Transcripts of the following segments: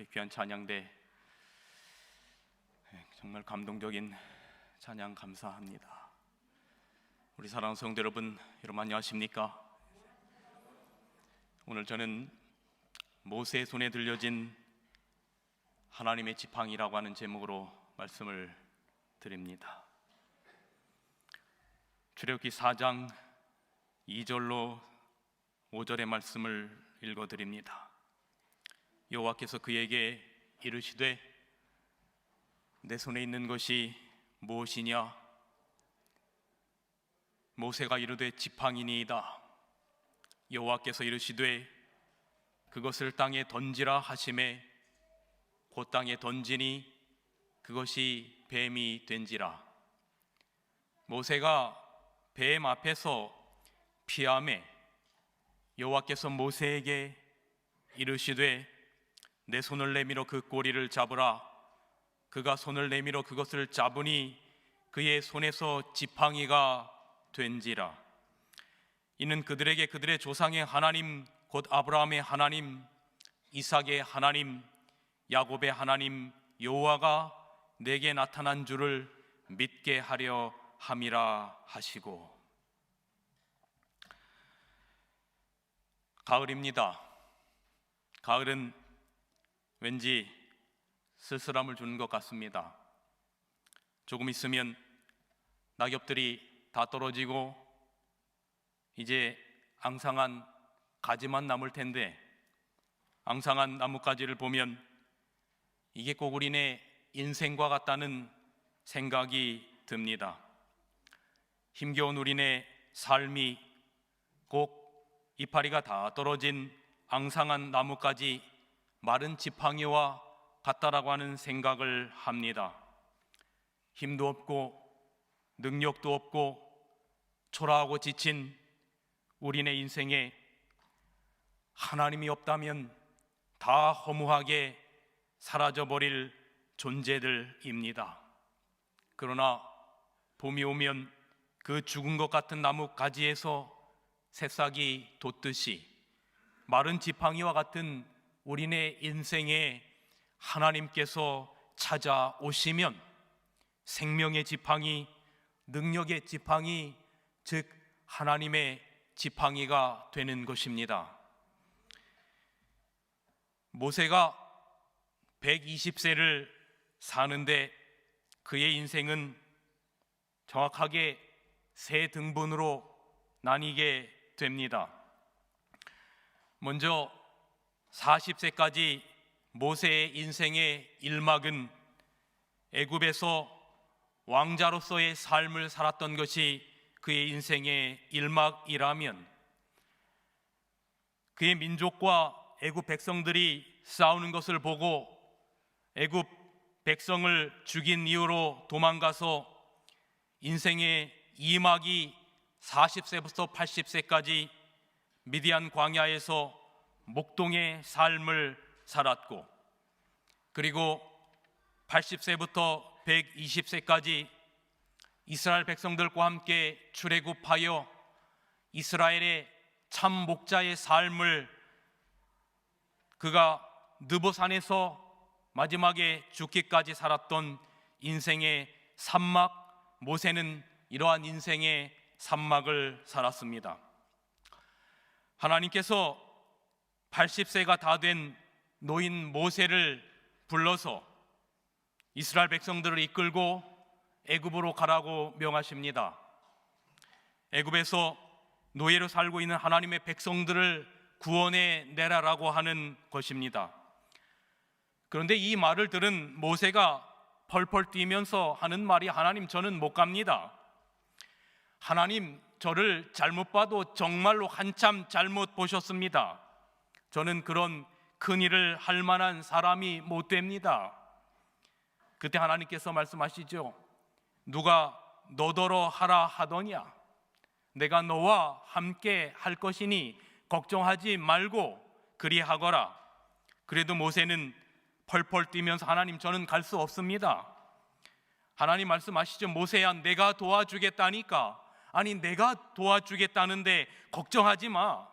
우리 귀한 찬양대 정말 감동적인 찬양 감사합니다. 우리 사랑하는 성도 여러분 안녕하십니까? 오늘 저는 모세의 손에 들려진 하나님의 지팡이라고 하는 제목으로 말씀을 드립니다. 출애굽기 4장 2절로 5절의 말씀을 읽어드립니다. 여호와께서 그에게 이르시되 내 손에 있는 것이 무엇이냐? 모세가 이르되 지팡이니이다. 여호와께서 이르시되 그것을 땅에 던지라 하시매 곧 땅에 던지니 그것이 뱀이 된지라. 모세가 뱀 앞에서 피하매 여호와께서 모세에게 이르시되 내 손을 내밀어 그 꼬리를 잡으라. 그가 손을 내밀어 그것을 잡으니 그의 손에서 지팡이가 된지라. 이는 그들에게 그들의 조상의 하나님 곧 아브라함의 하나님, 이삭의 하나님, 야곱의 하나님 여호와가 내게 나타난 줄을 믿게 하려 함이라 하시고. 가을입니다. 가을은 왠지 쓸쓸함을 주는 것 같습니다. 조금 있으면 낙엽들이 다 떨어지고 이제 앙상한 가지만 남을 텐데, 앙상한 나뭇가지를 보면 이게 꼭 우리네 인생과 같다는 생각이 듭니다. 힘겨운 우리네 삶이 꼭 이파리가 다 떨어진 앙상한 나뭇가지, 마른 지팡이와 같다라고 하는 생각을 합니다. 힘도 없고 능력도 없고 초라하고 지친 우리네 인생에 하나님이 없다면 다 허무하게 사라져버릴 존재들입니다. 그러나 봄이 오면 그 죽은 것 같은 나무 가지에서 새싹이 돋듯이 마른 지팡이와 같은 우리네 인생에 하나님께서 찾아오시면 생명의 지팡이, 능력의 지팡이, 즉 하나님의 지팡이가 되는 것입니다. 모세가 120세를 사는데 그의 인생은 정확하게 세 등분으로 나뉘게 됩니다. 먼저 40세까지 모세의 인생의 1막은 애굽에서 왕자로서의 삶을 살았던 것이 그의 인생의 1막이라면, 그의 민족과 애굽 백성들이 싸우는 것을 보고 애굽 백성을 죽인 이유로 도망가서 인생의 2막이 40세부터 80세까지 미디안 광야에서 목동의 삶을 살았고, 그리고 80세부터 120세까지 이스라엘 백성들과 함께 출애굽하여 이스라엘의 참 목자의 삶을 그가 느보산에서 마지막에 죽기까지 살았던 인생의 3막, 모세는 이러한 인생의 3막을 살았습니다. 하나님께서 80세가 다 된 노인 모세를 불러서 이스라엘 백성들을 이끌고 애굽으로 가라고 명하십니다. 애굽에서 노예로 살고 있는 하나님의 백성들을 구원해 내라라고 하는 것입니다. 그런데 이 말을 들은 모세가 펄펄 뛰면서 하는 말이, 하나님, 저는 못 갑니다. 하나님, 저를 잘못 봐도 정말로 한참 잘못 보셨습니다. 저는 그런 큰 일을 할 만한 사람이 못 됩니다. 그때 하나님께서 말씀하시죠. 누가 너더러 하라 하더냐? 내가 너와 함께 할 것이니 걱정하지 말고 그리하거라. 그래도 모세는 펄펄 뛰면서, 하나님, 저는 갈 수 없습니다. 하나님 말씀하시죠. 모세야, 내가 도와주겠다니까. 아니, 내가 도와주겠다는데 걱정하지 마.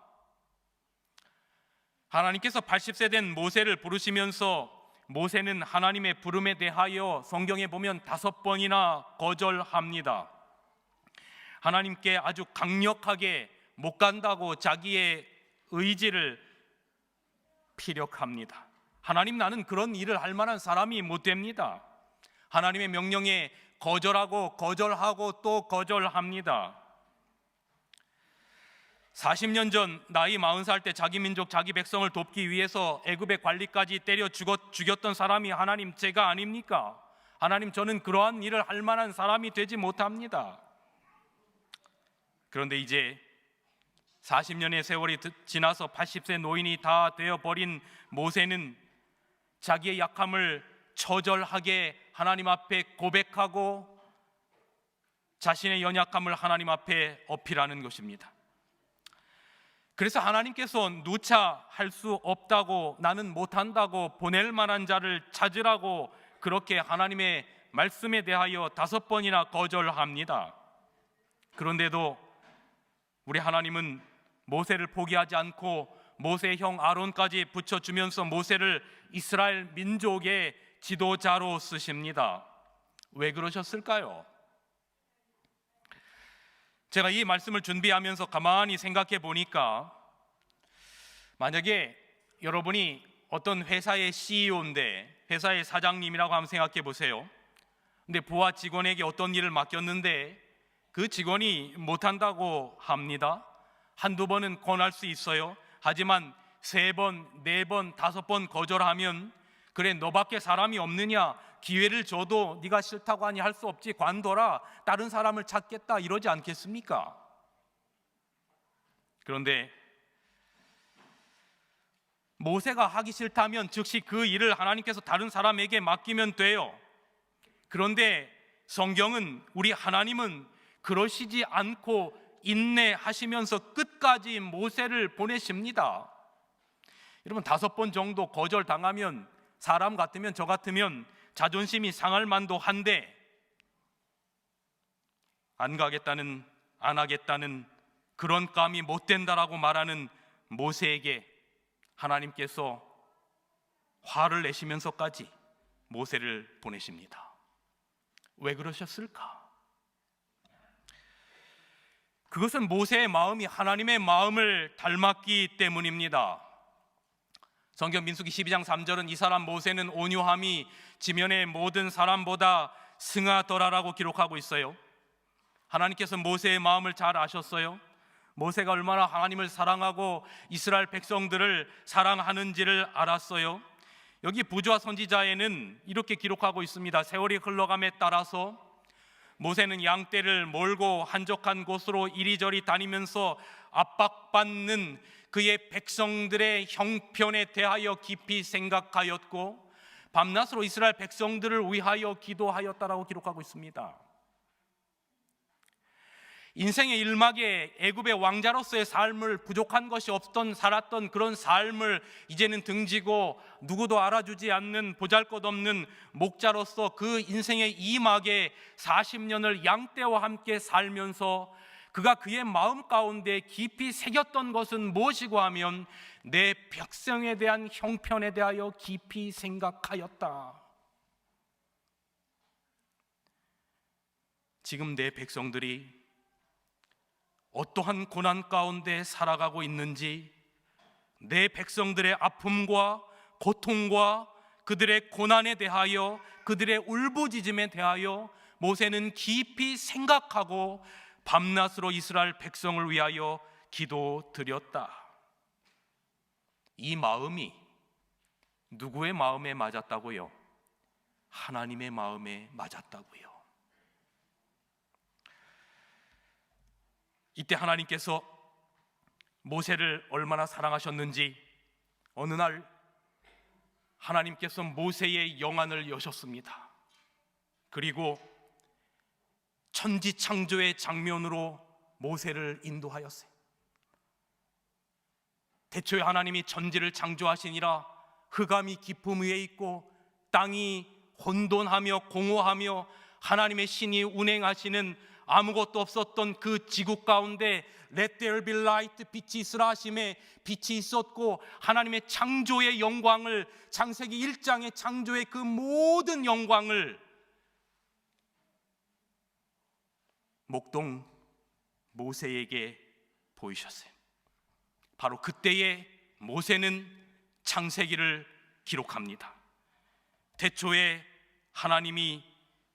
하나님께서 80세 된 모세를 부르시면서 모세는 하나님의 부름에 대하여 성경에 보면 5번이나 거절합니다. 하나님께 아주 강력하게 못 간다고 자기의 의지를 피력합니다. 하나님, 나는 그런 일을 할 만한 사람이 못 됩니다. 하나님의 명령에 거절하고 또 거절합니다. 40년 전 나이 40살 때 자기 민족 자기 백성을 돕기 위해서 애굽의 관리까지 때려 죽였던 사람이 하나님, 제가 아닙니까? 하나님, 저는 그러한 일을 할 만한 사람이 되지 못합니다. 그런데 이제 40년의 세월이 지나서 80세 노인이 다 되어버린 모세는 자기의 약함을 처절하게 하나님 앞에 고백하고 자신의 연약함을 하나님 앞에 어필하는 것입니다. 그래서 하나님께서 누차 할 수 없다고, 나는 못한다고, 보낼 만한 자를 찾으라고 그렇게 하나님의 말씀에 대하여 5번이나 거절합니다. 그런데도 우리 하나님은 모세를 포기하지 않고 모세의 형 아론까지 붙여주면서 모세를 이스라엘 민족의 지도자로 쓰십니다. 왜 그러셨을까요? 제가 이 말씀을 준비하면서 가만히 생각해 보니까, 만약에 여러분이 어떤 회사의 CEO인데, 회사의 사장님이라고 한번 생각해 보세요. 근데 부하 직원에게 어떤 일을 맡겼는데 그 직원이 못한다고 합니다. 한두 번은 권할 수 있어요. 하지만 3번, 4번, 5번 거절하면, 그래, 너밖에 사람이 없느냐, 기회를 줘도 네가 싫다고 하니 할 수 없지, 관둬라, 다른 사람을 찾겠다, 이러지 않겠습니까? 그런데 모세가 하기 싫다면 즉시 그 일을 하나님께서 다른 사람에게 맡기면 돼요. 그런데 성경은, 우리 하나님은 그러시지 않고 인내하시면서 끝까지 모세를 보내십니다. 여러분, 5번 정도 거절당하면 사람 같으면, 저 같으면 자존심이 상할 만도 한데, 안 가겠다는, 안 하겠다는, 그런 감이 못 된다라고 말하는 모세에게 하나님께서 화를 내시면서까지 모세를 보내십니다. 왜 그러셨을까? 그것은 모세의 마음이 하나님의 마음을 닮았기 때문입니다. 성경 민수기 12장 3절은 이 사람 모세는 온유함이 지면의 모든 사람보다 승하더라라고 기록하고 있어요. 하나님께서 모세의 마음을 잘 아셨어요. 모세가 얼마나 하나님을 사랑하고 이스라엘 백성들을 사랑하는지를 알았어요. 여기 부조와 선지자에는 이렇게 기록하고 있습니다. 세월이 흘러감에 따라서 모세는 양떼를 몰고 한적한 곳으로 이리저리 다니면서 압박받는 그의 백성들의 형편에 대하여 깊이 생각하였고 밤낮으로 이스라엘 백성들을 위하여 기도하였다라고 기록하고 있습니다. 인생의 일막에 애굽의 왕자로서의 삶을, 부족한 것이 없던 살았던 그런 삶을 이제는 등지고 누구도 알아주지 않는 보잘것없는 목자로서 그 인생의 이막에 40년을 양떼와 함께 살면서 그가 그의 마음 가운데 깊이 새겼던 것은 무엇이고 하면, 내 백성에 대한 형편에 대하여 깊이 생각하였다. 지금 내 백성들이 어떠한 고난 가운데 살아가고 있는지, 내 백성들의 아픔과 고통과 그들의 고난에 대하여, 그들의 울부짖음에 대하여 모세는 깊이 생각하고 밤낮으로 이스라엘 백성을 위하여 기도드렸다. 이 마음이 누구의 마음에 맞았다고요? 하나님의 마음에 맞았다고요. 이때 하나님께서 모세를 얼마나 사랑하셨는지, 어느 날 하나님께서 모세의 영안을 여셨습니다. 그리고 천지창조의 장면으로 모세를 인도하였어요. 태초에 하나님이 천지를 창조하시니라 흑암이 깊음 위에 있고 땅이 혼돈하며 공허하며 하나님의 신이 운행하시는 아무것도 없었던 그 지구 가운데 Let there be light, 빛이 있으라 하심에 빛이 있었고, 하나님의 창조의 영광을, 창세기 1장의 창조의 그 모든 영광을 목동 모세에게 보이셨어요. 바로 그때에 모세는 창세기를 기록합니다. 태초에 하나님이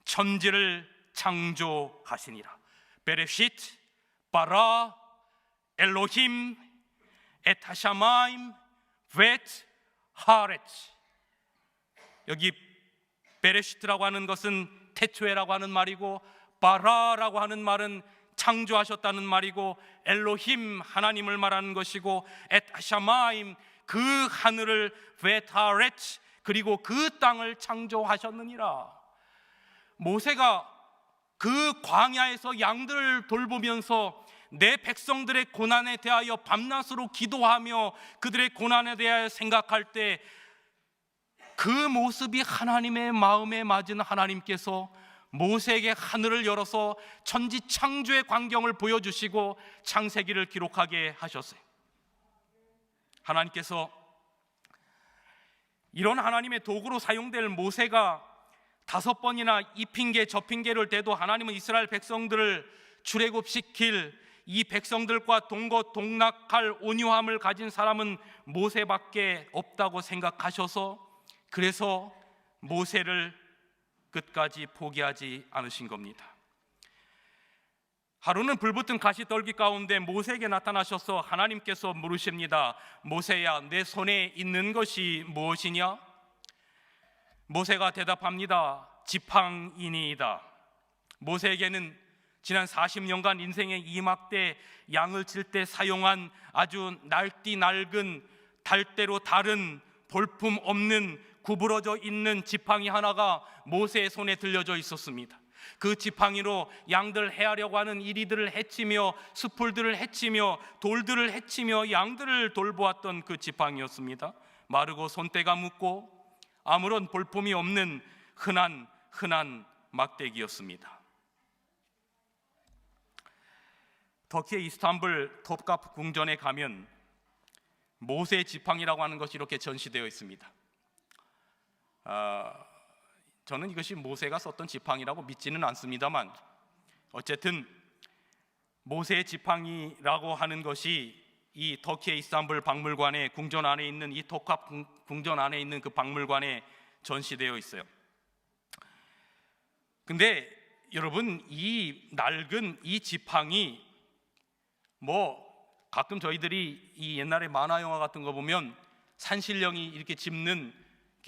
천지를 창조하시니라. 베레시트 바라 엘로힘 엣 하샤마임 벳 하렛. 여기 베레시트라고 하는 것은 태초에라고 하는 말이고, 바라라고 하는 말은 창조하셨다는 말이고, 엘로힘 하나님을 말하는 것이고, 엣 하샤마임 그 하늘을, 벳 하렛 그리고 그 땅을 창조하셨느니라. 모세가 그 광야에서 양들을 돌보면서 내 백성들의 고난에 대하여 밤낮으로 기도하며 그들의 고난에 대하여 생각할 때 그 모습이 하나님의 마음에 맞은 하나님께서 모세에게 하늘을 열어서 천지 창조의 광경을 보여주시고 창세기를 기록하게 하셨어요. 하나님께서 이런 하나님의 도구로 사용될 모세가 5번이나 이 핑계 저 핑계를 대도 하나님은 이스라엘 백성들을 출애굽시킬, 이 백성들과 동거동락할 온유함을 가진 사람은 모세밖에 없다고 생각하셔서, 그래서 모세를 끝까지 포기하지 않으신 겁니다. 하루는 불붙은 가시떨기 가운데 모세에게 나타나셔서 하나님께서 물으십니다. 모세야, 내 손에 있는 것이 무엇이냐? 모세가 대답합니다. 지팡이니이다. 모세에게는 지난 40년간 인생의 이막 때 양을 칠 때 사용한 아주 날띠 낡은, 달대로 다른, 볼품 없는, 구부러져 있는 지팡이 하나가 모세의 손에 들려져 있었습니다. 그 지팡이로 양들 해하려고 하는 이리들을 해치며, 숯불들을 해치며, 돌들을 해치며 양들을 돌보았던 그 지팡이였습니다. 마르고 손때가 묻고 아무런 볼품이 없는 흔한 막대기였습니다. 터키의 이스탄불 톱카프 궁전에 가면 모세의 지팡이라고 하는 것이 이렇게 전시되어 있습니다. 저는 이것이 모세가 썼던 지팡이라고 믿지는 않습니다만, 어쨌든 모세의 지팡이라고 하는 것이 이 터키의 이스탄불 박물관의 궁전 안에 있는, 이 톱카프 궁전 안에 있는 그 박물관에 전시되어 있어요. 근데 여러분, 이 낡은 이 지팡이, 가끔 저희들이 이 옛날에 만화 영화 같은 거 보면 산신령이 이렇게 짚는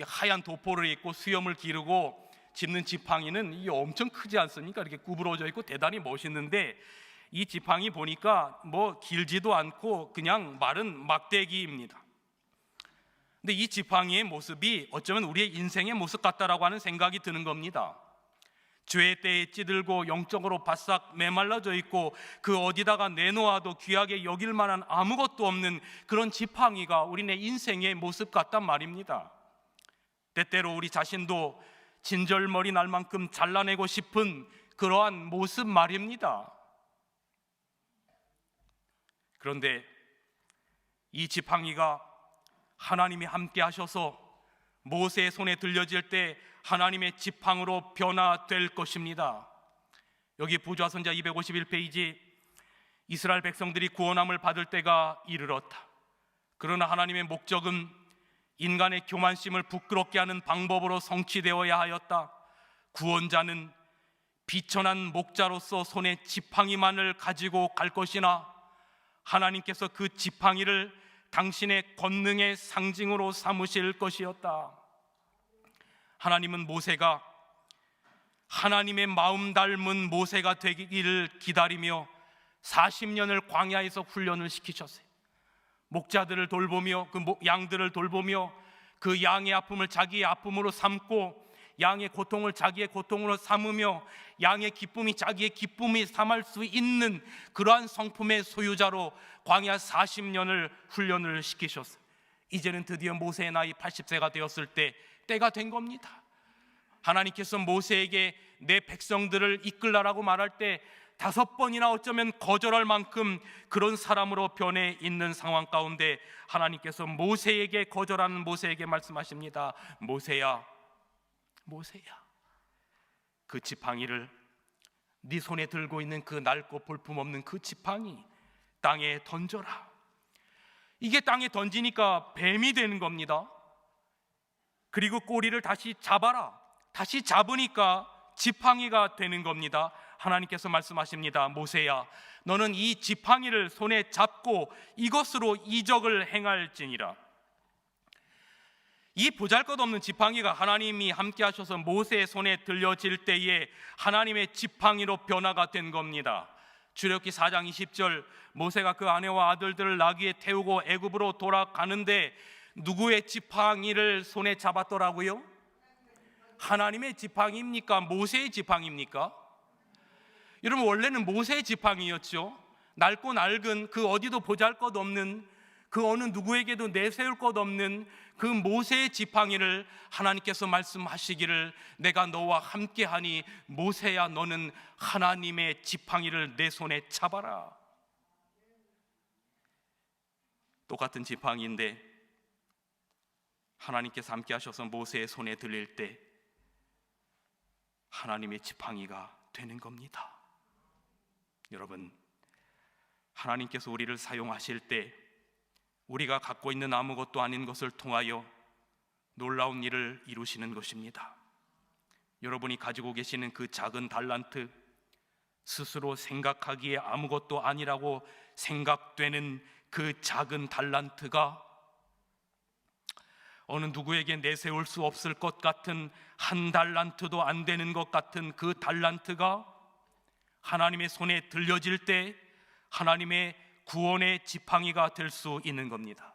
하얀 도포를 입고 수염을 기르고 짚는 지팡이는 이게 엄청 크지 않습니까? 이렇게 구부러져 있고 대단히 멋있는데, 이 지팡이 보니까 길지도 않고 그냥 마른 막대기입니다. 근데 이 지팡이의 모습이 어쩌면 우리의 인생의 모습 같다라고 하는 생각이 드는 겁니다. 죄의 때에 찌들고 영적으로 바싹 메말라져 있고 그 어디다가 내놓아도 귀하게 여길 만한 아무것도 없는 그런 지팡이가 우리네 인생의 모습 같단 말입니다. 때때로 우리 자신도 진절머리 날 만큼 잘라내고 싶은 그러한 모습 말입니다. 그런데 이 지팡이가 하나님이 함께 하셔서 모세의 손에 들려질 때 하나님의 지팡으로 변화될 것입니다. 여기 부좌선자 251페이지, 이스라엘 백성들이 구원함을 받을 때가 이르렀다. 그러나 하나님의 목적은 인간의 교만심을 부끄럽게 하는 방법으로 성취되어야 하였다. 구원자는 비천한 목자로서 손에 지팡이만을 가지고 갈 것이나 하나님께서 그 지팡이를 당신의 권능의 상징으로 삼으실 것이었다. 하나님은 모세가 하나님의 마음 닮은 모세가 되기를 기다리며 40년을 광야에서 훈련을 시키셨어요. 목자들을 돌보며 그 양들을 돌보며 그 양의 아픔을 자기의 아픔으로 삼고 양의 고통을 자기의 고통으로 삼으며 양의 기쁨이 자기의 기쁨이 삼을 수 있는 그러한 성품의 소유자로 광야 40년을 훈련을 시키셨어요. 이제는 드디어 모세의 나이 80세가 되었을 때 때가 된 겁니다. 하나님께서 모세에게 내 백성들을 이끌라라고 말할 때 5번이나 어쩌면 거절할 만큼 그런 사람으로 변해 있는 상황 가운데 하나님께서 모세에게, 거절하는 모세에게 말씀하십니다. 모세야, 모세야, 그 지팡이를, 네 손에 들고 있는 그 낡고 볼품없는 그 지팡이 땅에 던져라. 이게 땅에 던지니까 뱀이 되는 겁니다. 그리고 꼬리를 다시 잡아라. 다시 잡으니까 지팡이가 되는 겁니다. 하나님께서 말씀하십니다. 모세야, 너는 이 지팡이를 손에 잡고 이것으로 이적을 행할지니라. 이 보잘것없는 지팡이가 하나님이 함께 하셔서 모세의 손에 들려질 때에 하나님의 지팡이로 변화가 된 겁니다. 출애굽기 4장 20절, 모세가 그 아내와 아들들을 나귀에 태우고 애굽으로 돌아가는데 누구의 지팡이를 손에 잡았더라고요? 하나님의 지팡이입니까? 모세의 지팡이입니까? 여러분, 원래는 모세의 지팡이였죠. 낡고 낡은, 그 어디도 보잘것없는, 그 어느 누구에게도 내세울 것 없는 그 모세의 지팡이를 하나님께서 말씀하시기를, 내가 너와 함께하니 모세야, 너는 하나님의 지팡이를 내 손에 잡아라. 똑같은 지팡이인데 하나님께서 함께 하셔서 모세의 손에 들릴 때 하나님의 지팡이가 되는 겁니다. 여러분, 하나님께서 우리를 사용하실 때 우리가 갖고 있는 아무것도 아닌 것을 통하여 놀라운 일을 이루시는 것입니다. 여러분이 가지고 계시는 그 작은 달란트, 스스로 생각하기에 아무것도 아니라고 생각되는 그 작은 달란트가 어느 누구에게 내세울 수 없을 것 같은, 한 달란트도 안 되는 것 같은 그 달란트가 하나님의 손에 들려질 때 하나님의 구원의 지팡이가 될 수 있는 겁니다.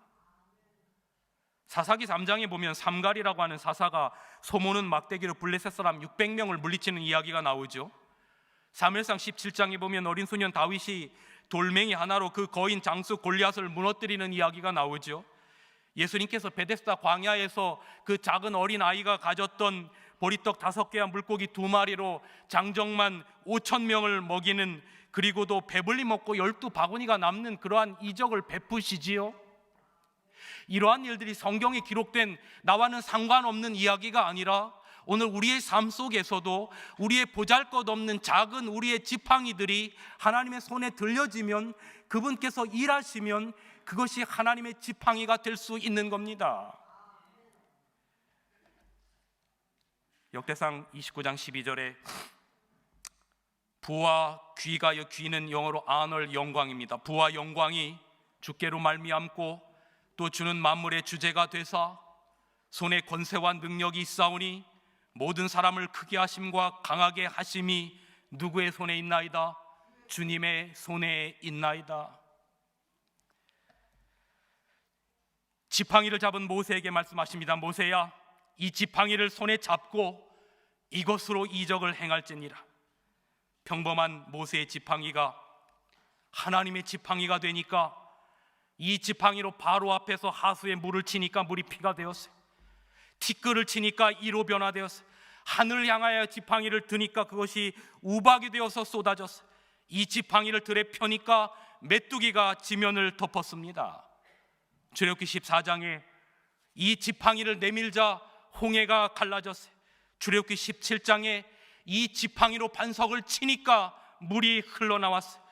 사사기 3장에 보면 삼갈이라고 하는 사사가 소모는 막대기로 블레셋 사람 600명을 물리치는 이야기가 나오죠. 사무엘상 17장에 보면 어린 소년 다윗이 돌멩이 하나로 그 거인 장수 골리앗을 무너뜨리는 이야기가 나오죠. 예수님께서 베데스다 광야에서 그 작은 어린 아이가 가졌던 보리떡 5개와 물고기 2마리로 장정만 5,000명을 먹이는, 그리고도 배불리 먹고 12바구니가 남는 그러한 이적을 베푸시지요. 이러한 일들이 성경에 기록된 나와는 상관없는 이야기가 아니라 오늘 우리의 삶 속에서도 우리의 보잘것없는 작은 우리의 지팡이들이 하나님의 손에 들려지면, 그분께서 일하시면 그것이 하나님의 지팡이가 될 수 있는 겁니다. 역대상 29장 12절에 부와 귀가, 귀는 영어로 honor, 영광입니다. 부와 영광이 주께로 말미암고 또 주는 만물의 주제가 되사 손에 권세와 능력이 있사오니 모든 사람을 크게 하심과 강하게 하심이 누구의 손에 있나이다? 주님의 손에 있나이다. 지팡이를 잡은 모세에게 말씀하십니다. 모세야, 이 지팡이를 손에 잡고 이것으로 이적을 행할지니라. 평범한 모세의 지팡이가 하나님의 지팡이가 되니까 이 지팡이로 바로 앞에서 하수에 물을 치니까 물이 피가 되었어요. 티끌을 치니까 이로 변화되었어요. 하늘을 향하여 지팡이를 드니까 그것이 우박이 되어서 쏟아졌어요. 이 지팡이를 들에 펴니까 메뚜기가 지면을 덮었습니다. 출애굽기 14장에 이 지팡이를 내밀자 홍해가 갈라졌어요. 출애굽기 17장에 이 지팡이로 반석을 치니까 물이 흘러나왔어요.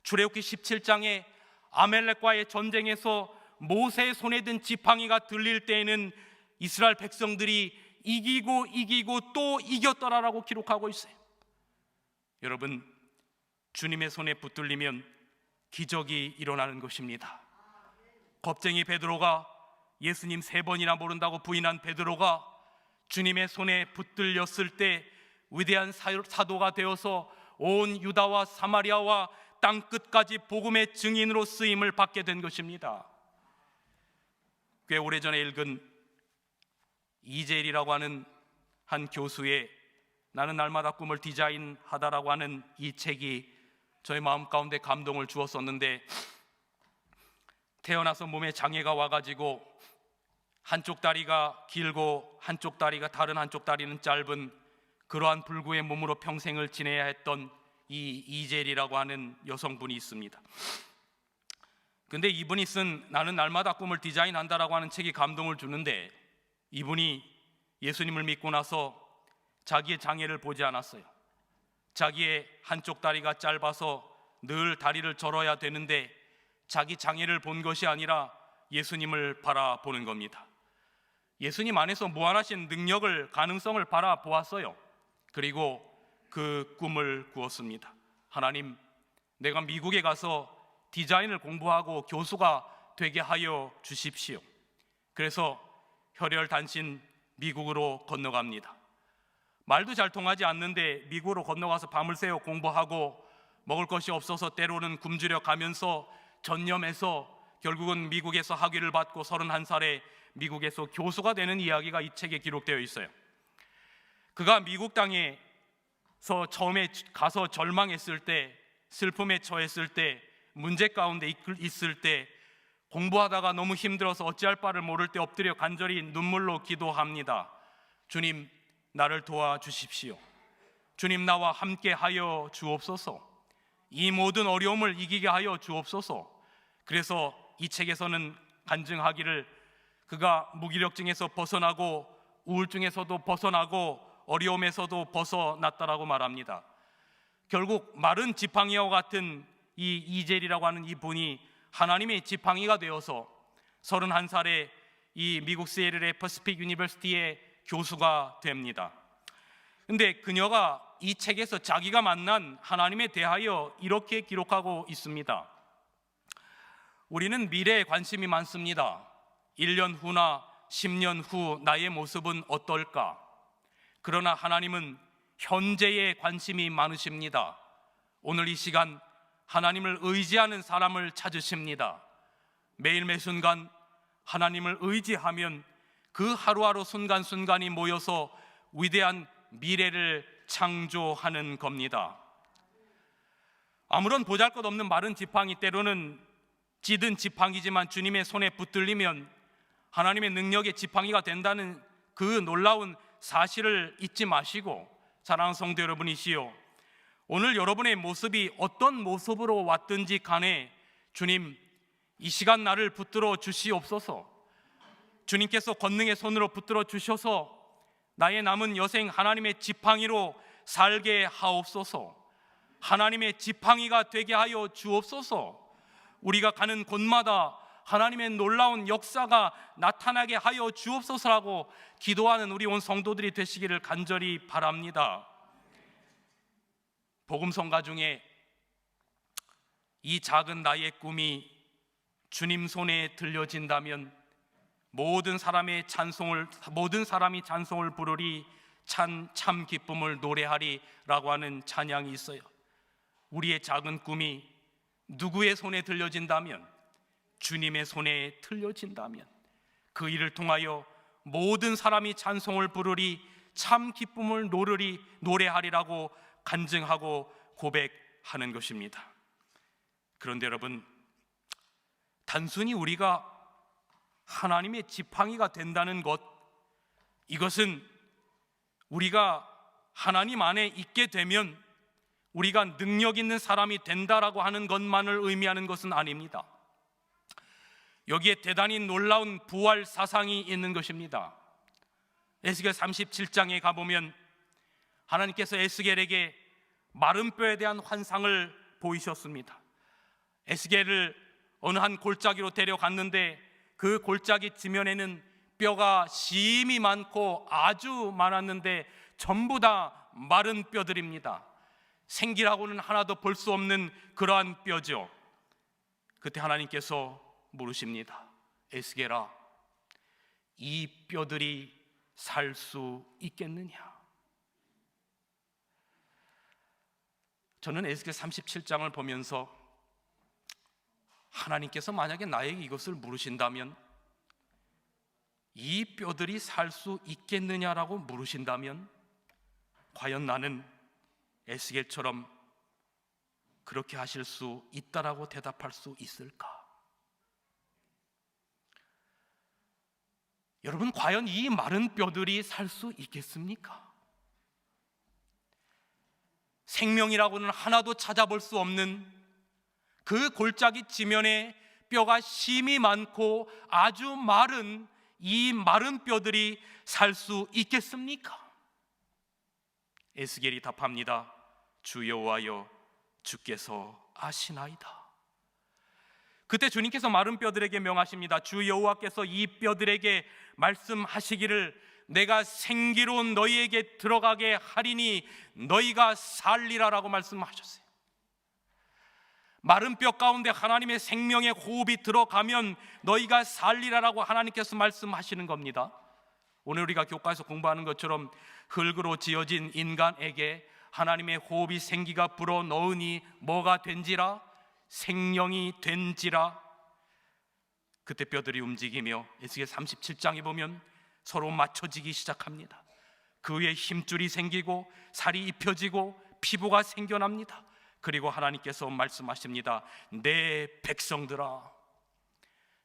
출애굽기 17장에 아멜렉과의 전쟁에서 모세의 손에 든 지팡이가 들릴 때에는 이스라엘 백성들이 이기고 또 이겼더라라고 기록하고 있어요. 여러분, 주님의 손에 붙들리면 기적이 일어나는 것입니다. 겁쟁이 베드로가, 예수님 3번이나 모른다고 부인한 베드로가 주님의 손에 붙들렸을 때 위대한 사도가 되어서 온 유다와 사마리아와 땅끝까지 복음의 증인으로 쓰임을 받게 된 것입니다. 꽤 오래전에 읽은 이재일이라고 하는 한 교수의 나는 날마다 꿈을 디자인하다라고 하는 이 책이 저의 마음 가운데 감동을 주었었는데, 태어나서 몸에 장애가 와가지고 한쪽 다리가 길고 다른 한쪽 다리는 짧은 그러한 불구의 몸으로 평생을 지내야 했던 이 이젤이라고 하는 여성분이 있습니다. 근데 이분이 쓴 나는 날마다 꿈을 디자인한다라고 하는 책이 감동을 주는데, 이분이 예수님을 믿고 나서 자기의 장애를 보지 않았어요. 자기의 한쪽 다리가 짧아서 늘 다리를 절어야 되는데 자기 장애를 본 것이 아니라 예수님을 바라보는 겁니다. 예수님 안에서 무한하신 능력을, 가능성을 바라보았어요. 그리고 그 꿈을 꾸었습니다. 하나님, 내가 미국에 가서 디자인을 공부하고 교수가 되게 하여 주십시오. 그래서 혈혈단신 미국으로 건너갑니다. 말도 잘 통하지 않는데 미국으로 건너가서 밤을 새워 공부하고 먹을 것이 없어서 때로는 굶주려 가면서 전념해서 결국은 미국에서 학위를 받고 31살에 미국에서 교수가 되는 이야기가 이 책에 기록되어 있어요. 그가 미국 땅에서 처음에 가서 절망했을 때, 슬픔에 처했을 때, 문제 가운데 있을 때, 공부하다가 너무 힘들어서 어찌할 바를 모를 때 엎드려 간절히 눈물로 기도합니다. 주님, 나를 도와주십시오. 주님, 나와 함께 하여 주옵소서. 이 모든 어려움을 이기게 하여 주옵소서. 그래서 이 책에서는 간증하기를 그가 무기력증에서 벗어나고 우울증에서도 벗어나고 어려움에서도 벗어났다라고 말합니다. 결국 마른 지팡이와 같은 이 이젤이라고 하는 이 분이 하나님의 지팡이가 되어서 31살에 이 미국 시애틀의 퍼시픽 유니버시티의 교수가 됩니다. 근데 그녀가 이 책에서 자기가 만난 하나님에 대하여 이렇게 기록하고 있습니다. 우리는 미래에 관심이 많습니다. 1년 후나 10년 후 나의 모습은 어떨까? 그러나 하나님은 현재에 관심이 많으십니다. 오늘 이 시간 하나님을 의지하는 사람을 찾으십니다. 매일 매 순간 하나님을 의지하면 그 하루하루 순간순간이 모여서 위대한 미래를 창조하는 겁니다. 아무런 보잘것없는 마른 지팡이, 때로는 찌든 지팡이지만 주님의 손에 붙들리면 하나님의 능력의 지팡이가 된다는 그 놀라운 사실을 잊지 마시고, 사랑하는 성도 여러분이시요, 오늘 여러분의 모습이 어떤 모습으로 왔든지 간에 주님, 이 시간 나를 붙들어 주시옵소서. 주님께서 권능의 손으로 붙들어 주셔서 나의 남은 여생 하나님의 지팡이로 살게 하옵소서. 하나님의 지팡이가 되게 하여 주옵소서. 우리가 가는 곳마다 하나님의 놀라운 역사가 나타나게 하여 주옵소서라고 기도하는 우리 온 성도들이 되시기를 간절히 바랍니다. 복음성가 중에 이 작은 나의 꿈이 주님 손에 들려진다면 모든 사람이 찬송을 부르리, 참 기쁨을 노래하리라고 하는 찬양이 있어요. 우리의 작은 꿈이 누구의 손에 들려진다면, 주님의 손에 들려진다면 그 일을 통하여 모든 사람이 찬송을 부르리, 참 기쁨을 노래하리라고 간증하고 고백하는 것입니다. 그런데 여러분, 단순히 우리가 하나님의 지팡이가 된다는 것, 이것은 우리가 하나님 안에 있게 되면 우리가 능력 있는 사람이 된다라고 하는 것만을 의미하는 것은 아닙니다. 여기에 대단히 놀라운 부활 사상이 있는 것입니다. 에스겔 37장에 가보면 하나님께서 에스겔에게 마른 뼈에 대한 환상을 보이셨습니다. 에스겔을 어느 한 골짜기로 데려갔는데 그 골짜기 지면에는 뼈가 심이 많고 아주 많았는데 전부 다 마른 뼈들입니다. 생기라고는 하나도 볼 수 없는 그러한 뼈죠. 그때 하나님께서 물으십니다. 에스겔아, 이 뼈들이 살 수 있겠느냐? 저는 에스겔 37장을 보면서 하나님께서 만약에 나에게 이것을 물으신다면, 이 뼈들이 살 수 있겠느냐라고 물으신다면, 과연 나는 에스겔처럼 그렇게 하실 수 있다라고 대답할 수 있을까? 여러분, 과연 이 마른 뼈들이 살 수 있겠습니까? 생명이라고는 하나도 찾아볼 수 없는 그 골짜기 지면에 뼈가 심이 많고 아주 마른 이 마른 뼈들이 살 수 있겠습니까? 에스겔이 답합니다. 주 여호와여, 주께서 아시나이다. 그때 주님께서 마른 뼈들에게 명하십니다. 주 여호와께서 이 뼈들에게 말씀하시기를 내가 생기로 너희에게 들어가게 하리니 너희가 살리라라고 말씀하셨어요. 마른 뼈 가운데 하나님의 생명의 호흡이 들어가면 너희가 살리라라고 하나님께서 말씀하시는 겁니다. 오늘 우리가 교과에서 공부하는 것처럼 흙으로 지어진 인간에게 하나님의 호흡이 생기가 불어 넣으니 뭐가 된지라? 생명이 된지라. 그때 뼈들이 움직이며 에스겔 37장에 보면 서로 맞춰지기 시작합니다. 그 위에 힘줄이 생기고 살이 입혀지고 피부가 생겨납니다. 그리고 하나님께서 말씀하십니다. 내 백성들아,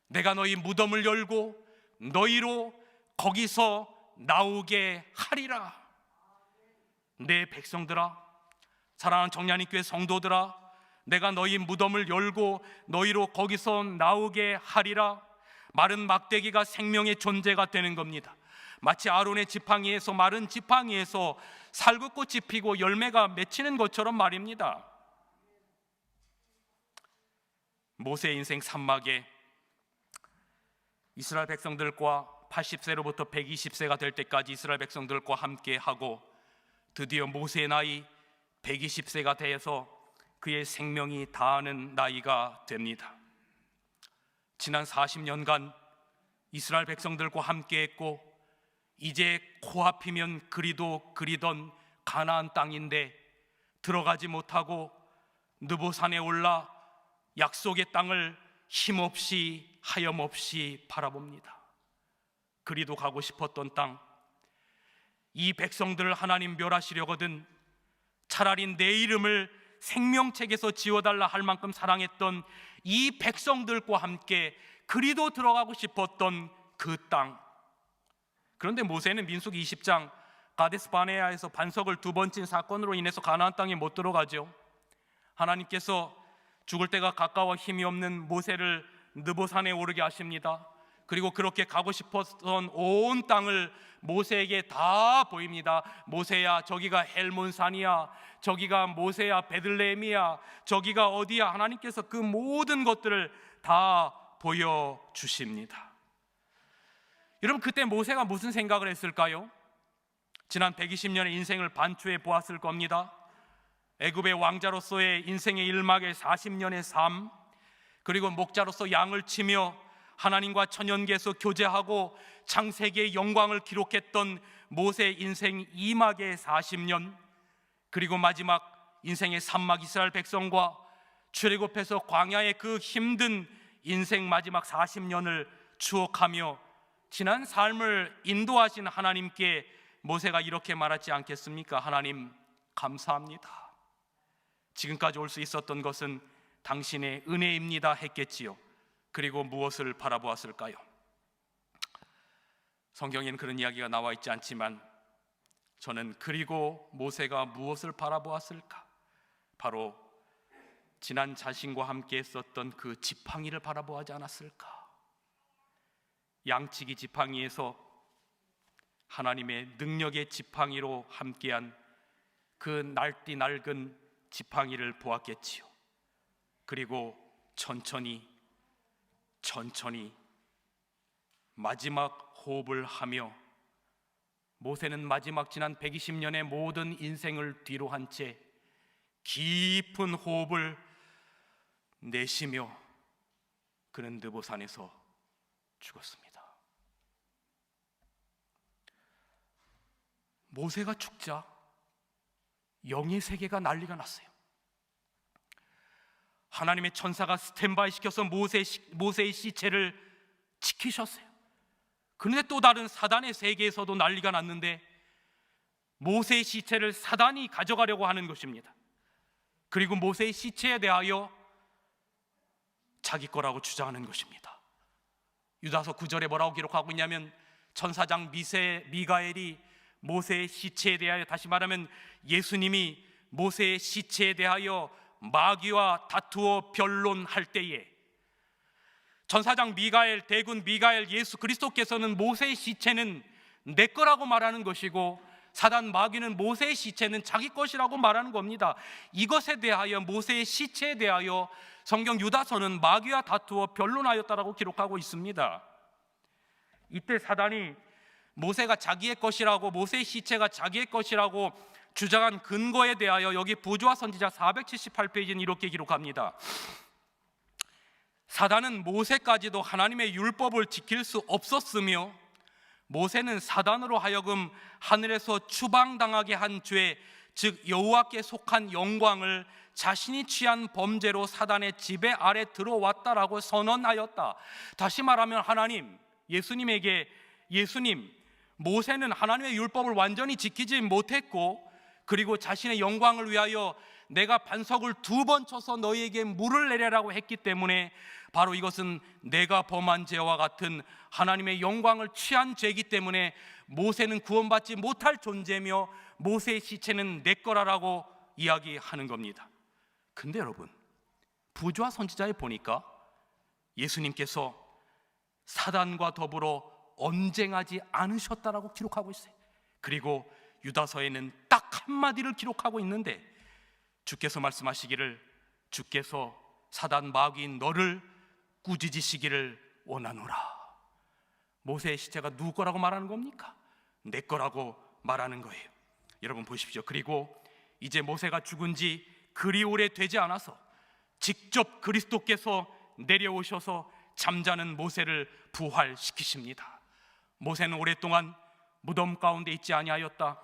내가 너희 무덤을 열고 너희로 거기서 나오게 하리라. 내 백성들아, 사랑하는 정리하님교회 성도들아, 내가 너희 무덤을 열고 너희로 거기서 나오게 하리라. 마른 막대기가 생명의 존재가 되는 겁니다. 마치 아론의 지팡이에서, 마른 지팡이에서 살구꽃이 피고 열매가 맺히는 것처럼 말입니다. 모세의 인생 산막에 이스라엘 백성들과 80세로부터 120세가 될 때까지 이스라엘 백성들과 함께 하고 드디어 모세의 나이 120세가 되어서 그의 생명이 다하는 나이가 됩니다. 지난 40년간 이스라엘 백성들과 함께 했고 이제 코앞이면 그리도 그리던 가나안 땅인데 들어가지 못하고 느보산에 올라 약속의 땅을 힘없이 하염없이 바라봅니다. 그리도 가고 싶었던 땅, 이 백성들을 하나님 멸하시려거든 차라리 내 이름을 생명책에서 지워달라 할 만큼 사랑했던 이 백성들과 함께 그리도 들어가고 싶었던 그 땅. 그런데 모세는 민수기 20장 가데스 바네아에서 반석을 2번 친 사건으로 인해서 가나안 땅에 못 들어가죠. 하나님께서 죽을 때가 가까워 힘이 없는 모세를 느보산에 오르게 하십니다. 그리고 그렇게 가고 싶었던 온 땅을 모세에게 다 보입니다. 모세야, 저기가 헬몬산이야, 저기가 모세야, 베들레헴이야, 저기가 어디야. 하나님께서 그 모든 것들을 다 보여주십니다. 여러분, 그때 모세가 무슨 생각을 했을까요? 지난 120년의 인생을 반추해 보았을 겁니다. 애굽의 왕자로서의 인생의 일막의 40년의 삶, 그리고 목자로서 양을 치며 하나님과 천연계에서 교제하고 창세기의 영광을 기록했던 모세의 인생 2막의 40년, 그리고 마지막 인생의 3막 이스라엘 백성과 출애굽해서 광야의 그 힘든 인생 마지막 40년을 추억하며 지난 삶을 인도하신 하나님께 모세가 이렇게 말하지 않겠습니까? 하나님, 감사합니다. 지금까지 올 수 있었던 것은 당신의 은혜입니다 했겠지요. 그리고 무엇을 바라보았을까요? 성경에는 그런 이야기가 나와 있지 않지만 저는 그리고 모세가 무엇을 바라보았을까? 바로 지난 자신과 함께 했었던 그 지팡이를 바라보지 않았을까? 양치기 지팡이에서 하나님의 능력의 지팡이로 함께한 그 날띠 낡은 지팡이를 보았겠지요. 그리고 천천히 마지막 호흡을 하며 모세는 마지막 지난 120년의 모든 인생을 뒤로 한 채 깊은 호흡을 내쉬며 그는 느보산에서 죽었습니다. 모세가 죽자 영의 세계가 난리가 났어요. 하나님의 천사가 스탠바이 시켜서 모세의 시체를 지키셨어요. 그런데 또 다른 사단의 세계에서도 난리가 났는데 모세의 시체를 사단이 가져가려고 하는 것입니다. 그리고 모세의 시체에 대하여 자기 거라고 주장하는 것입니다. 유다서 9절에 뭐라고 기록하고 있냐면 천사장 미가엘이 모세의 시체에 대하여, 다시 말하면 예수님이 모세의 시체에 대하여 마귀와 다투어 변론할 때에 천사장 미가엘, 대군 미가엘, 예수 그리스도께서는 모세의 시체는 내 거라고 말하는 것이고 사단 마귀는 모세의 시체는 자기 것이라고 말하는 겁니다. 이것에 대하여, 모세의 시체에 대하여 성경 유다서는 마귀와 다투어 변론하였다라고 기록하고 있습니다. 이때 사단이 모세가 자기의 것이라고, 모세의 시체가 자기의 것이라고 주장한 근거에 대하여 여기 부조와 선지자 478페이지는 이렇게 기록합니다. 사단은 모세까지도 하나님의 율법을 지킬 수 없었으며 모세는 사단으로 하여금 하늘에서 추방당하게 한 죄, 즉 여호와께 속한 영광을 자신이 취한 범죄로 사단의 지배 아래 들어왔다라고 선언하였다. 다시 말하면 하나님, 예수님에게, 예수님, 모세는 하나님의 율법을 완전히 지키지 못했고 그리고 자신의 영광을 위하여 내가 반석을 2번 쳐서 너희에게 물을 내려라고 했기 때문에 바로 이것은 내가 범한 죄와 같은 하나님의 영광을 취한 죄이기 때문에 모세는 구원받지 못할 존재며 모세의 시체는 내 거라라고 이야기하는 겁니다. 근데 여러분, 부조와 선지자에 보니까 예수님께서 사단과 더불어 언쟁하지 않으셨다라고 기록하고 있어요. 그리고 유다서에는 딱 한마디를 기록하고 있는데 주께서 말씀하시기를 주께서 사단 마귀인 너를 꾸짖으시기를 원하노라. 모세의 시체가 누구 거라고 말하는 겁니까? 내 거라고 말하는 거예요. 여러분 보십시오. 그리고 이제 모세가 죽은 지 그리 오래 되지 않아서 직접 그리스도께서 내려오셔서 잠자는 모세를 부활시키십니다. 모세는 오랫동안 무덤 가운데 있지 아니하였다.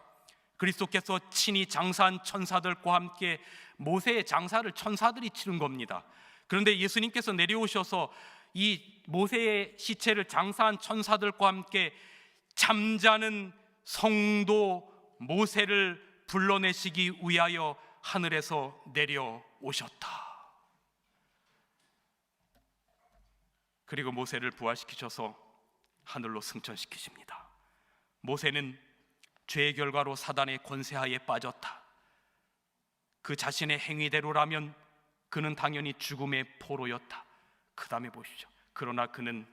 그리스도께서 친히 장사한 천사들과 함께 모세의 장사를 천사들이 치른 겁니다. 그런데 예수님께서 내려오셔서 이 모세의 시체를 장사한 천사들과 함께 잠자는 성도 모세를 불러내시기 위하여 하늘에서 내려오셨다. 그리고 모세를 부활시키셔서 하늘로 승천시키십니다. 모세는 죄의 결과로 사단의 권세하에 빠졌다. 그 자신의 행위대로라면 그는 당연히 죽음의 포로였다. 그 다음에 보시죠. 그러나 그는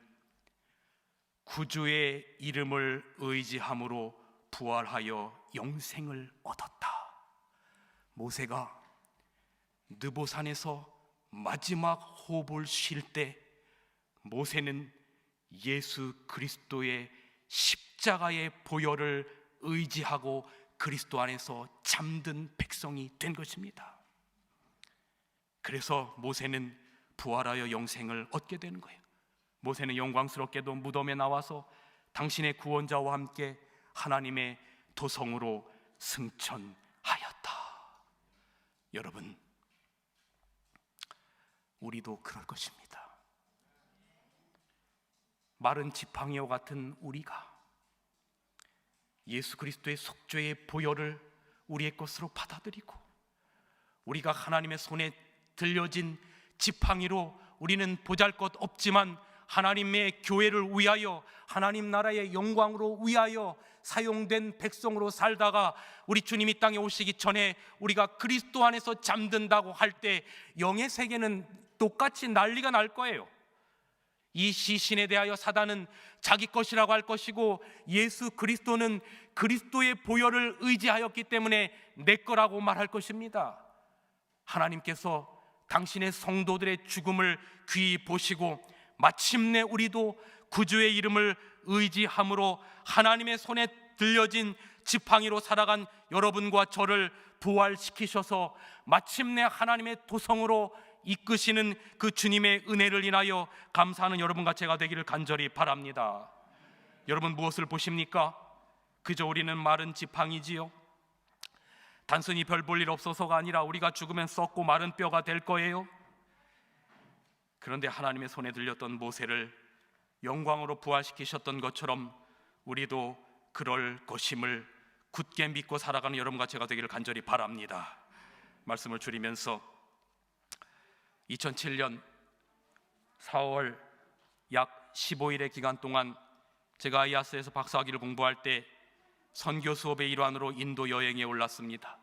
구주의 이름을 의지함으로 부활하여 영생을 얻었다. 모세가 느보산에서 마지막 호흡을 쉴 때 모세는 예수 그리스도의 십자가의 보혈을 의지하고 그리스도 안에서 잠든 백성이 된 것입니다. 그래서 모세는 부활하여 영생을 얻게 되는 거예요. 모세는 영광스럽게도 무덤에 나와서 당신의 구원자와 함께 하나님의 도성으로 승천하였다. 여러분, 우리도 그럴 것입니다. 마른 지팡이와 같은 우리가 예수 그리스도의 속죄의 보혈을 우리의 것으로 받아들이고 우리가 하나님의 손에 들려진 지팡이로 우리는 보잘것없지만 하나님의 교회를 위하여 하나님 나라의 영광으로 위하여 사용된 백성으로 살다가 우리 주님이 땅에 오시기 전에 우리가 그리스도 안에서 잠든다고 할 때 영의 세계는 똑같이 난리가 날 거예요. 이 시신에 대하여 사단은 자기 것이라고 할 것이고 예수 그리스도는 그리스도의 보혈을 의지하였기 때문에 내 거라고 말할 것입니다. 하나님께서 당신의 성도들의 죽음을 귀히 보시고 마침내 우리도 구주의 이름을 의지함으로 하나님의 손에 들려진 지팡이로 살아간 여러분과 저를 부활시키셔서 마침내 하나님의 도성으로 이끄시는 그 주님의 은혜를 인하여 감사하는 여러분과 제가 되기를 간절히 바랍니다. 여러분 무엇을 보십니까? 그저 우리는 마른 지팡이지요. 단순히 별 볼 일 없어서가 아니라 우리가 죽으면 썩고 마른 뼈가 될 거예요. 그런데 하나님의 손에 들렸던 모세를 영광으로 부활시키셨던 것처럼 우리도 그럴 것임을 굳게 믿고 살아가는 여러분과 제가 되기를 간절히 바랍니다. 말씀을 줄이면서 2007년 4월 약 15일의 기간 동안 제가 아이아스에서 박사학위를 공부할 때 선교 수업의 일환으로 인도 여행에 올랐습니다.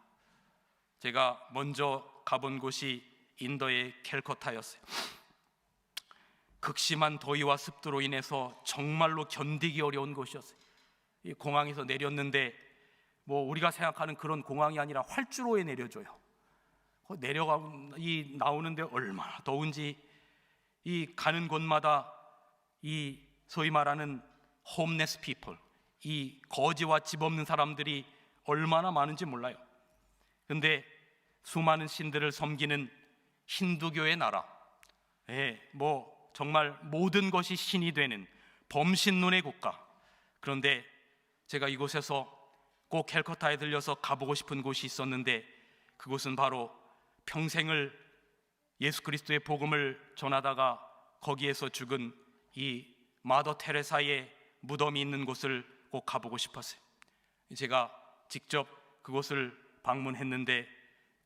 제가 먼저 가본 곳이 인도의 캘커타였어요. 극심한 더위와 습도로 인해서 정말로 견디기 어려운 곳이었어요. 이 공항에서 내렸는데 우리가 생각하는 그런 공항이 아니라 활주로에 내려줘요. 나오는데 얼마나 더운지, 이 가는 곳마다 이 소위 말하는 홈레스 피플, 이 거지와 집 없는 사람들이 얼마나 많은지 몰라요. 근데 수많은 신들을 섬기는 힌두교의 나라, 정말 모든 것이 신이 되는 범신론의 국가. 그런데 제가 이곳에서 꼭 캘커타에 들려서 가보고 싶은 곳이 있었는데, 그곳은 바로 평생을 예수 그리스도의 복음을 전하다가 거기에서 죽은 이 마더 테레사의 무덤이 있는 곳을 꼭 가보고 싶었어요. 제가 직접 그곳을 방문했는데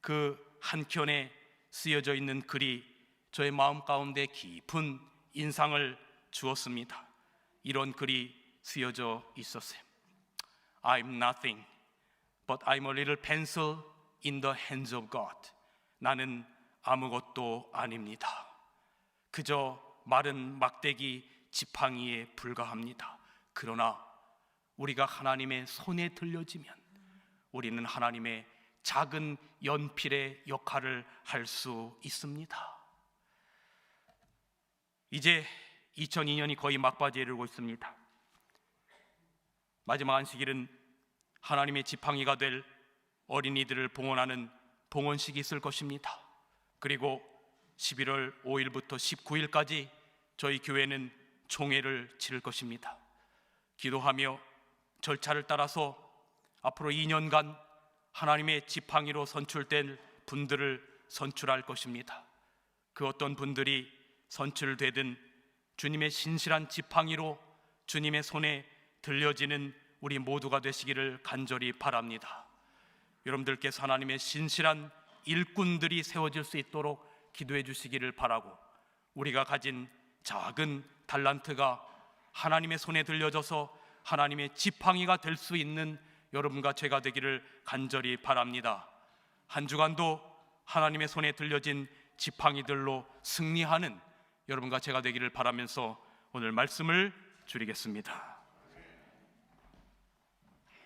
그 한켠에 쓰여져 있는 글이 저의 마음 가운데 깊은 인상을 주었습니다. 이런 글이 쓰여져 있었어요. I'm nothing, but I'm a little pencil in the hands of God. 나는 아무것도 아닙니다. 그저 마른 막대기 지팡이에 불과합니다. 그러나 우리가 하나님의 손에 들려지면 우리는 하나님의 작은 연필의 역할을 할 수 있습니다. 이제 2002년이 거의 막바지에 이르고 있습니다. 마지막 안식일은 하나님의 지팡이가 될 어린이들을 봉헌하는 봉헌식이 있을 것입니다. 그리고 11월 5일부터 19일까지 저희 교회는 총회를 치를 것입니다. 기도하며 절차를 따라서 앞으로 2년간 하나님의 지팡이로 선출된 분들을 선출할 것입니다. 그 어떤 분들이 선출되든 주님의 신실한 지팡이로 주님의 손에 들려지는 우리 모두가 되시기를 간절히 바랍니다. 여러분들께서 하나님의 신실한 일꾼들이 세워질 수 있도록 기도해 주시기를 바라고, 우리가 가진 작은 달란트가 하나님의 손에 들려져서 하나님의 지팡이가 될 수 있는 여러분과 제가 되기를 간절히 바랍니다. 한 주간도 하나님의 손에 들려진 지팡이들로 승리하는 여러분과 제가 되기를 바라면서 오늘 말씀을 줄이겠습니다.